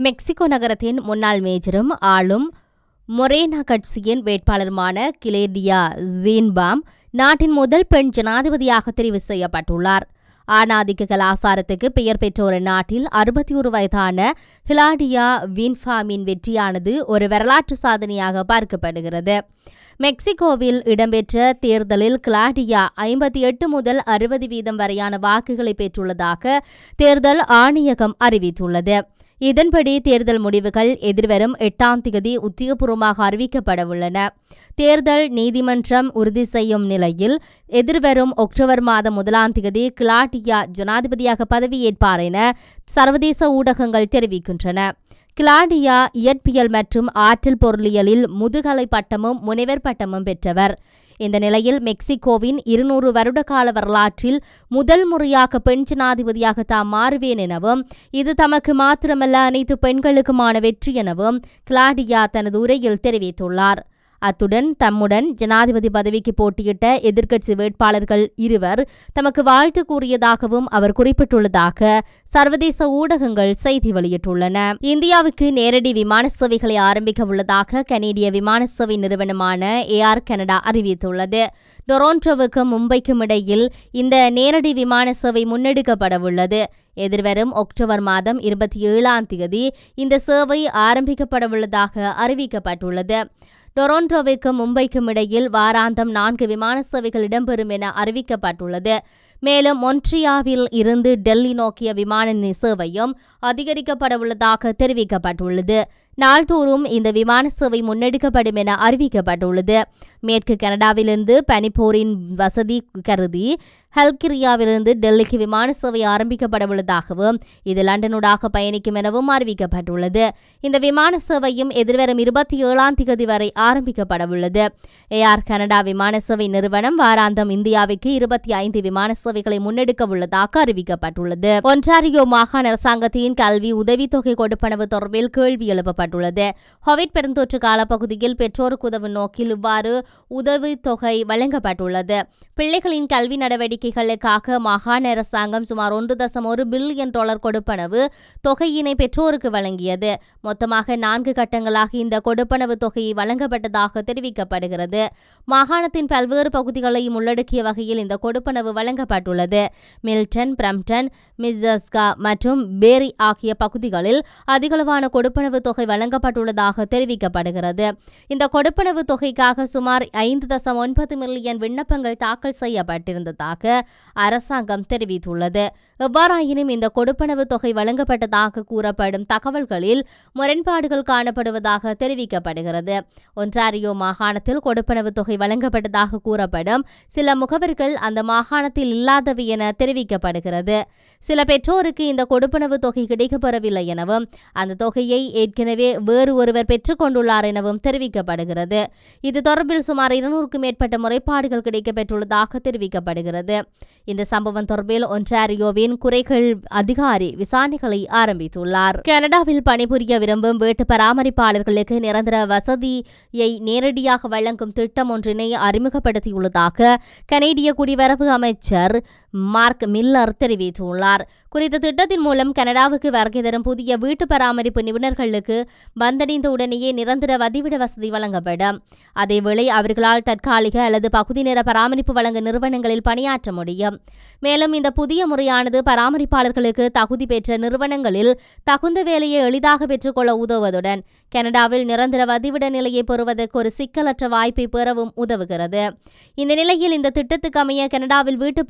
Mexico நகரத்தின் முன்னாள் மேஜரும் ஆளும் மொரேனா கட்சியின் வேட்பாளருமான கிளேடியா ஷீன்பாம் நாட்டின் முதல் பெண் ஜனாதிபதியாக தெரிவு செய்யப்பட்டுள்ளார். ஆணாதிக்க கலாசாரத்துக்கு பெயர் பெற்ற ஒரு நாட்டில் 61 வயதான கிளாடியா ஷீன்பாமின் வெற்றியானது ஒரு வரலாற்று சாதனையாக பார்க்கப்படுகிறது. மெக்சிகோவில் இடம்பெற்ற தேர்தலில் கிளாடியா 58 முதல் 60% வரையான வாக்குகளை பெற்றுள்ளதாக தேர்தல் ஆணையகம் அறிவித்துள்ளது. இதன்படி தேர்தல் முடிவுகள் எதிர்வரும் 8ஆம் தேதி உத்தியோகபூர்வமாக அறிவிக்கப்படவுள்ளன. தேர்தல் நீதிமன்றம் உறுதி செய்யும் நிலையில் எதிர்வரும் அக்டோபர் மாதம் 1ஆம் தேதி கிளாடியா ஜனாதிபதியாக பதவியேற்பார் என சர்வதேச ஊடகங்கள் தெரிவிக்கின்றன. கிளாடியா இயற்பியல் மற்றும் ஆற்றல் பொருளியலில் முதுகலை பட்டமும் முனைவர் பட்டமும் பெற்றவர். இந்த நிலையில் மெக்சிகோவின் 200 வருட கால வரலாற்றில் முதல் முறையாக பெண் ஜனாதிபதியாக தாம் மாறுவேன் எனவும் இது தமக்கு மாத்திரமல்ல அனைத்து பெண்களுக்குமான வெற்றி எனவும் கிளாடியா தனது உரையில் தெரிவித்துள்ளார். அத்துடன் தம்முடன் ஜனாதிபதி பதவிக்கு போட்டியிட்ட எதிர்க்கட்சி வேட்பாளர்கள் 2 தமக்கு வாழ்த்து கூறியதாகவும் அவர் குறிப்பிட்டுள்ளதாக சர்வதேச ஊடகங்கள் செய்தி வெளியிட்டுள்ளன. இந்தியாவுக்கு நேரடி விமான சேவைகளை ஆரம்பிக்க உள்ளதாக கனேடிய விமான சேவை நிறுவனமான ஏர் கனடா அறிவித்துள்ளது. டொரண்டோவுக்கும் மும்பைக்கும் இடையில் இந்த நேரடி விமான சேவை முன்னெடுக்கப்பட உள்ளது. எதிர்வரும் அக்டோபர் மாதம் 27ஆம் தேதி இந்த சேவை ஆரம்பிக்கப்படவுள்ளதாக அறிவிக்கப்பட்டுள்ளது. டொரண்டோவுக்கும் மும்பைக்கும் இடையில் வாராந்தம் 4 விமான சேவைகள் இடம்பெறும் என அறிவிக்கப்பட்டுள்ளது. மேலும் மொன்ட்ரியாவில் இருந்து டெல்லி நோக்கிய விமான சேவையும் அதிகரிக்கப்படவுள்ளதாக தெரிவிக்கப்பட்டுள்ளது. நாள்தோறும் இந்த விமான சேவை முன்னெடுக்கப்படும் என அறிவிக்கப்பட்டுள்ளது. மேற்கு கனடாவிலிருந்து பனிப்போரின் வசதி கருதி ஹல்கிரியாவிலிருந்து டெல்லிக்கு விமான சேவை ஆரம்பிக்கப்படவுள்ளதாகவும் இது லண்டனூடாக பயணிக்கும் எனவும் அறிவிக்கப்பட்டுள்ளது. இந்த விமான சேவையும் எதிர்வரும் 27ஆம் தேதி வரை ஆரம்பிக்கப்படவுள்ளது. ஏர் கனடா விமான சேவை நிறுவனம் வாராந்தம் இந்தியாவுக்கு 25 விமான சேவைகளை முன்னெடுக்க உள்ளதாக அறிவிக்கப்பட்டுள்ளது. ஒன்டாரியோ மாகாண அரசாங்கத்தின் கல்வி உதவித்தொகை கொடுப்பனவு தொடர்பில் கேள்வி எழுப்பப்பட்டுள்ளது. கோவிட் பெருந்தொற்று காலப்பகுதியில் பெற்றோருக்கு உதவும் நோக்கில் இவ்வாறு உதவித்தொகை வழங்கப்பட்டுள்ளது. பிள்ளைகளின் கல்வி நடவடிக்கைகளுக்காக மாகாண அரசாங்கம் சுமார் $1.1 பில்லியன் கொடுப்பனவு தொகையினை பெற்றோருக்கு வழங்கியது. மொத்தமாக 4 கட்டங்களாக இந்த கொடுப்பனவு தொகை வழங்கப்பட்டதாக தெரிவிக்கப்படுகிறது. மாகாணத்தின் பல்வேறு பகுதிகளையும் உள்ளடக்கிய வகையில் இந்த கொடுப்பனவு வழங்கப்பட்டுள்ளது. மில்டன், பிரம்டன், மிஸ்ஸஸ்கா மற்றும் பேரி ஆகிய பகுதிகளில் அதிகளவான கொடுப்பனவு தொகை வழங்கப்பட்டுள்ளதாக தெரிவிக்கப்படுகிறது. இந்த கொடுப்பனவு தொகைக்காக சுமார் 5.9 மில்லியன் விண்ணப்பங்கள் தாக்கல் செய்யப்பட்டிருந்ததாக அரசாங்கம் தெரிவித்துள்ளது. எவ்வாறாயினும் இந்த கொடுப்பனவு தொகை வழங்கப்பட்டதாக கூறப்படும் தகவல்களில் முரண்பாடுகள் காணப்படுவதாக தெரிவிக்கப்படுகிறது. ஒன்டாரியோ மாகாணத்தில் கொடுப்பனவு தொகை வழங்கப்பட்டதாக கூறப்படும் சில முகவர்கள் அந்த மாகாணத்தில் இல்லாதவை என தெரிவிக்கப்படுகிறது. சில பெற்றோருக்கு இந்த கொடுப்பனவு தொகை கிடைக்கப்பெறவில்லை எனவும் அந்த தொகையை ஏற்கனவே வேறு ஒருவர் பெற்றுக் கொண்டுள்ளார் எனவும் தெரிவிக்கப்படுகிறது. இது தொடர்பில் சுமார் 200க்கும் மேற்பட்ட முறைப்பாடுகள் கிடைக்கப்பெற்றுள்ளதாக தெரிவிக்கப்படுகிறது. இந்த சம்பவம் தொடர்பில் ஒன்டாரியோவின் குறைகள் அதிகாரி விசாரணைகளை ஆரம்பித்துள்ளார். கனடாவில் பணிபுரிய விரும்பும் வீட்டு பராமரிப்பாளர்களுக்கு நிரந்தர வசதியை நேரடியாக வழங்கும் திட்டம் ஒன்றினை அறிமுகப்படுத்தியுள்ளதாக கனேடிய குடிவரவு அமைச்சர் மார்க் மில்லர் தெரிவித்துள்ளார். குறித்த திட்டத்தின் மூலம் கனடாவுக்கு வருகை தரும் புதிய வீட்டு பராமரிப்பு நிபுணர்களுக்கு வந்தடைந்த உடனேயே நிரந்தர வதிவிட வசதி வழங்கப்படும். அதேவேளை அவர்களால் தற்காலிக அல்லது பகுதி நேர பராமரிப்பு வழங்க நிறுவனங்களில் பணியாற்ற முடியும். மேலும் இந்த புதிய முறையானது பராமரிப்பாளர்களுக்கு தகுதி பெற்ற நிறுவனங்களில் தகுந்த வேலையை எளிதாக பெற்றுக்கொள்ள உதவுவதுடன் கனடாவில் நிரந்தர வதிவிட நிலையை பெறுவதற்கு ஒரு சிக்கலற்ற வாய்ப்பை பெறவும் உதவுகிறது. இந்த நிலையில் இந்த திட்டத்துக்கு அமைய கனடாவில் வீட்டு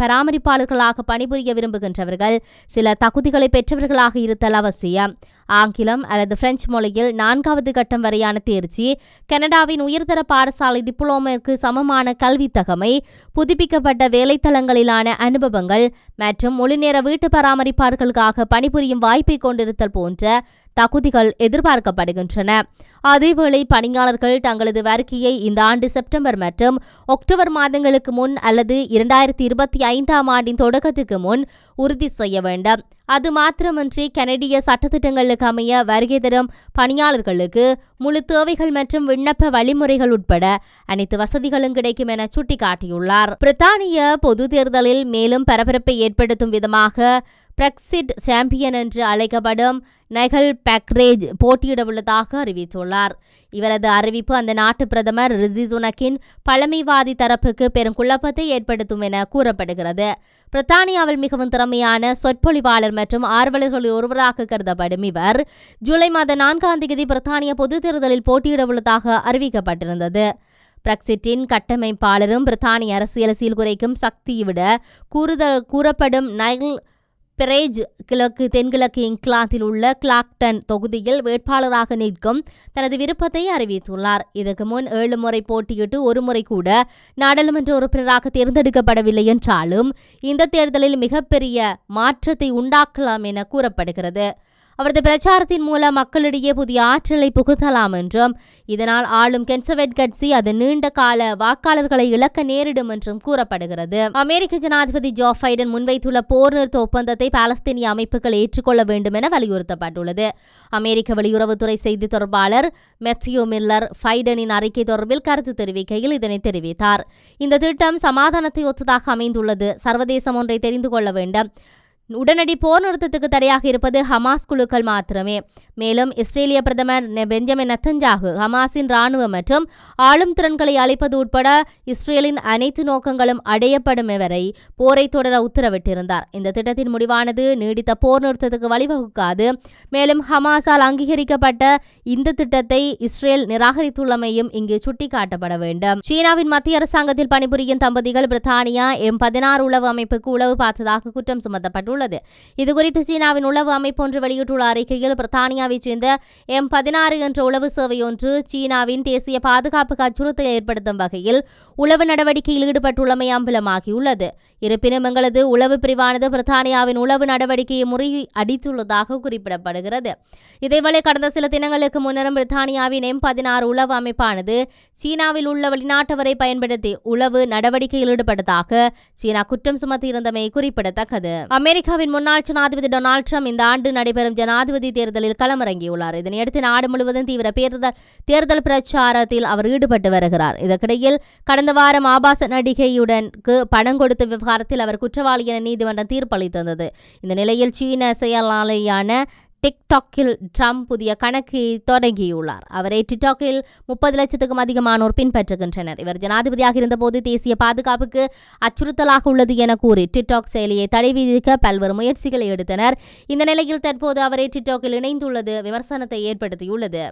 பராமரிப்பாளர்களாக பணிபுரிய விரும்புகின்றவர்கள் சில தகுதிகளை பெற்றவர்களாக இருத்தல் அவசியம். ஆங்கிலம் அல்லது பிரெஞ்சு மொழியில் 4வது கட்டம் வரையான தேர்ச்சி, கனடாவின் உயர்தர பாடசாலை டிப்ளோமாவிற்கு சமமான கல்வி தகமை, புதுப்பிக்கப்பட்ட வேலைத்தளங்களிலான அனுபவங்கள் மற்றும் முழுநேர வீட்டு பராமரிப்பாளர்களுக்காக பணிபுரியும் வாய்ப்பை கொண்டிருத்தல் போன்ற தகுதிகள் எதிர்பார்க்கப்படுகின்றன. அதேவேளை பணியாளர்கள் தங்களது வருகையை இந்த ஆண்டு செப்டம்பர் மற்றும் அக்டோபர் மாதங்களுக்கு முன் அல்லது 2025ஆம் ஆண்டின் தொடக்கத்துக்கு முன் உறுதி செய்ய வேண்டும். அது மாத்திரமின்றி கனடிய சட்டத்திட்டங்களுக்கு அமைய வருகை தரும் பணியாளர்களுக்கு முழு தேவைகள் மற்றும் விண்ணப்ப வழிமுறைகள் உட்பட அனைத்து வசதிகளும் கிடைக்கும் என சுட்டிக்காட்டியுள்ளார். பிரித்தானிய பொது தேர்தலில் மேலும் பரபரப்பை ஏற்படுத்தும் விதமாக பிரெக்சிட் சாம்பியன் என்று அழைக்கப்படும் நைகல் பெக்ரேஜ் போட்டியிடவுள்ளதாக அறிவித்துள்ளார். இவரது அறிவிப்பு அந்த நாட்டு பிரதமர் ரிஷி சுனக்கின் பழமைவாதி தரப்புக்கு பெரும் குழப்பத்தை ஏற்படுத்தும் என கூறப்படுகிறது. பிரித்தானியாவில் மிகவும் திறமையான சொற்பொழிவாளர் மற்றும் ஆர்வலர்களில் ஒருவராக கருதப்படும் இவர் ஜூலை மாதம் 4ஆம் தேதி பிரித்தானிய பொதுத் தேர்தலில் போட்டியிடவுள்ளதாக அறிவிக்கப்பட்டிருந்தது. பிரெக்சிட்டின் கட்டமைப்பாளரும் பிரித்தானிய அரசியல் சீர்குலைக்கும் சக்தியை விட கூறப்படும் நைகல் பெரேஜ் தென்கிழக்கு இங்கிலாந்தில் உள்ள கிளாக்டன் தொகுதியில் வேட்பாளராக நிற்கும் தனது விருப்பத்தை அறிவித்துள்ளார். இதற்கு முன் 7 முறை போட்டியிட்டு ஒரு முறை கூட நாடாளுமன்ற உறுப்பினராக தேர்ந்தெடுக்கப்படவில்லை என்றாலும் இந்த தேர்தலில் மிகப்பெரிய மாற்றத்தை உண்டாக்கலாம் என கூறப்படுகிறது. அவரது பிரச்சாரத்தின் மூலம் மக்களிடையே புதிய ஆற்றலை புகுத்தலாம் என்றும் இதனால் ஆளும் கன்சர்வேட் கட்சி அது நீண்ட கால வாக்காளர்களை இழக்க நேரிடும் என்றும் கூறப்படுகிறது. அமெரிக்க ஜனாதிபதி ஜோ பைடன் முன்வைத்துள்ள போர் நிறுத்த ஒப்பந்தத்தை பாலஸ்தீனிய அமைப்புகள் ஏற்றுக்கொள்ள வேண்டும் என வலியுறுத்தப்பட்டுள்ளது. அமெரிக்க வெளியுறவுத்துறை செய்தி தொடர்பாளர் மெத்தியூ மில்லர் பைடனின் அறிக்கை தொடர்பில் கருத்து தெரிவிக்கையில் இதனை தெரிவித்தார். இந்த திட்டம் சமாதானத்தை ஒத்ததாக அமைந்துள்ளது. சர்வதேசம் ஒன்றை தெரிந்து கொள்ள வேண்டும். உடனடி போர் நிறுத்தத்துக்கு தடையாக இருப்பது ஹமாஸ் குழுக்கள் மாத்திரமே. மேலும் இஸ்ரேலிய பிரதமர் பெஞ்சமின் நெத்தன்யாகு ஹமாஸின் இராணுவ மற்றும் ஆளும் திறன்களை அளிப்பது உட்பட இஸ்ரேலின் அனைத்து நோக்கங்களும் அடையப்படும் வரை போரை தொடர உத்தரவிட்டிருந்தார். இந்த திட்டத்தின் முடிவானது நீடித்த போர் நிறுத்தத்துக்கு வழிவகுக்காது. மேலும் ஹமாஸால் அங்கீகரிக்கப்பட்ட இந்த திட்டத்தை இஸ்ரேல் நிராகரித்துள்ளமையும் இங்கு சுட்டிக்காட்டப்பட வேண்டும். சீனாவின் மத்திய அரசாங்கத்தில் பணிபுரியும் தம்பதிகள் பிரித்தானியா M16 உளவு அமைப்புக்கு உளவு பார்த்ததாக குற்றம் சுமத்தப்பட்டுள்ளது. இதுகுறித்து சீனாவின் உளவு அமைப்பு ஒன்று வெளியிட்டுள்ள அறிக்கையில் பிரித்தானியாவைச் சேர்ந்த M16 என்ற உளவு சேவை ஒன்று சீனாவின் தேசிய பாதுகாப்புக்கு அச்சுறுத்தலை ஏற்படுத்தும் வகையில் உளவு நடவடிக்கையில் ஈடுபட்டுள்ளமை அம்பலமாகியுள்ளது. இருப்பினும் எங்களது உளவு பிரிவானது பிரித்தானியாவின் உளவு நடவடிக்கையை முறியடித்துள்ளதாக குறிப்பிடப்படுகிறது. இதேவேளை கடந்த சில தினங்களுக்கு முன்னரும் பிரித்தானியாவின் M16 உளவு அமைப்பானது சீனாவில் உள்ள வெளிநாட்டவரை பயன்படுத்தி உளவு நடவடிக்கையில் ஈடுபட்டதாக சீனா குற்றம் சுமத்தியிருந்தமை குறிப்பிடத்தக்கது. அமெரிக்காவின் முன்னாள் ஜனாதிபதி டொனால்ட் ட்ரம்ப் இந்த ஆண்டு நடைபெறும் ஜனாதிபதி தேர்தலில் களமிறங்கியுள்ளார். இதனையடுத்து நாடு முழுவதும் தீவிர தேர்தல் பிரச்சாரத்தில் அவர் ஈடுபட்டு வருகிறார். இதற்கிடையில் கடந்த வாரம் ஆபாச நடிகையுடனுக்கு பணம் கொடுத்த விவகாரத்தில் அவர் குற்றவாளி என நீதிமன்றம் தீர்ப்பளித்தது. இந்த நிலையில் சீன செயலாளரான டிக்டாக்கில் ட்ரம்ப் புதிய கணக்கை தொடங்கியுள்ளார். அவரை டிக்டாக்கில் 30 லட்சத்துக்கும் அதிகமானோர் பின்பற்றுகின்றனர். இவர் ஜனாதிபதியாக இருந்தபோது தேசிய பாதுகாப்புக்கு அச்சுறுத்தலாக உள்ளது என கூறி டிக்டாக் செயலியை தடை விதிக்க பல்வேறு முயற்சிகளை எடுத்தனர். இந்த நிலையில் தற்போது அவரை டிக்டாக்கில் இணைந்துள்ளது விமர்சனத்தை ஏற்படுத்தியுள்ளது.